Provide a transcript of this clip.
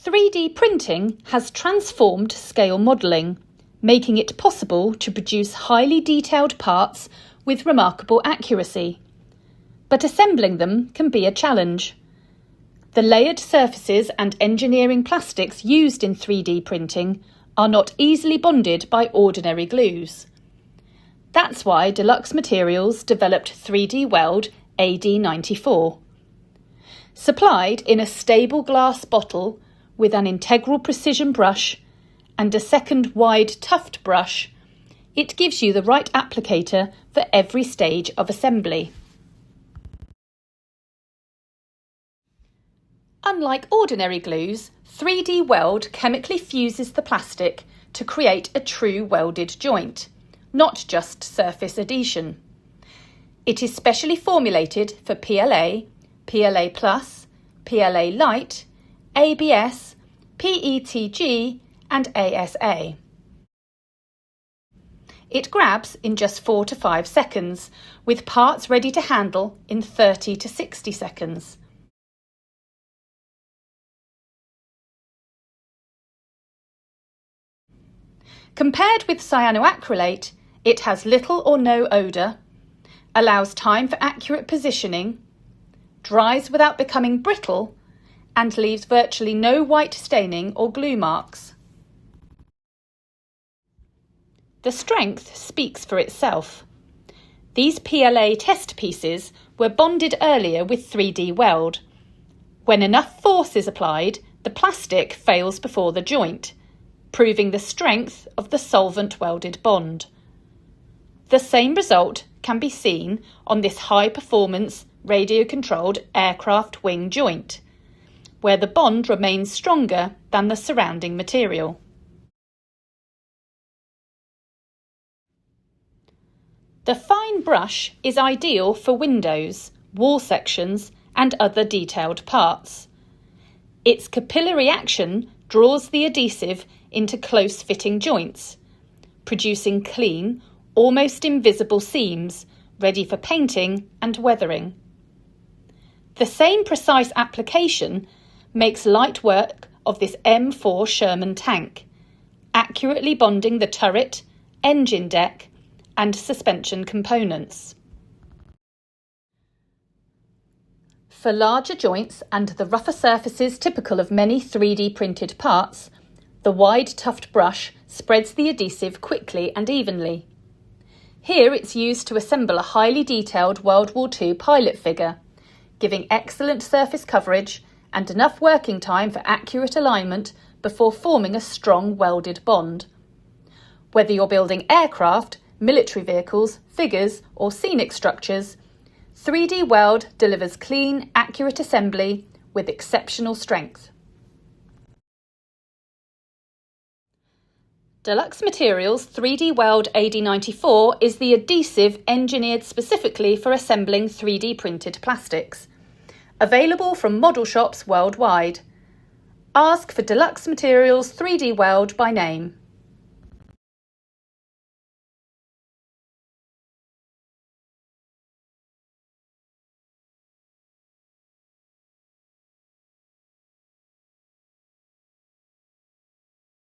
3D printing has transformed scale modelling, making it possible to produce highly detailed parts with remarkable accuracy. But assembling them can be a challenge. The layered surfaces and engineering plastics used in 3D printing are not easily bonded by ordinary glues. That's why Deluxe Materials developed 3D Weld AD94. Supplied in a stable glass bottle with an integral precision brush and a second wide tuft brush, it gives you the right applicator for every stage of assembly. Unlike ordinary glues, 3D Weld chemically fuses the plastic to create a true welded joint, not just surface adhesion. It is specially formulated for PLA, PLA+, PLA Light, ABS, PETG and ASA. It grabs in just 4 to 5 seconds, with parts ready to handle in 30 to 60 seconds. Compared with cyanoacrylate, it has little or no odour, allows time for accurate positioning, dries without becoming brittle, and leaves virtually no white staining or glue marks. The strength speaks for itself. These PLA test pieces were bonded earlier with 3D Weld. When enough force is applied, the plastic fails before the joint, proving the strength of the solvent welded bond. The same result can be seen on this high-performance radio-controlled aircraft wing joint, where the bond remains stronger than the surrounding material. The fine brush is ideal for windows, wall sections and other detailed parts. Its capillary action draws the adhesive into close-fitting joints, producing clean, almost invisible seams ready for painting and weathering. The same precise application makes light work of this M4 Sherman tank, accurately bonding the turret, engine deck and suspension components. For larger joints and the rougher surfaces typical of many 3D printed parts, the wide tuft brush spreads the adhesive quickly and evenly. Here it's used to assemble a highly detailed World War II pilot figure, giving excellent surface coverage and enough working time for accurate alignment before forming a strong welded bond. Whether you're building aircraft, military vehicles, figures or scenic structures, 3D Weld delivers clean, accurate assembly with exceptional strength. Deluxe Materials 3D Weld AD94 is the adhesive engineered specifically for assembling 3D printed plastics. Available from model shops worldwide. Ask for Deluxe Materials 3D Weld by name.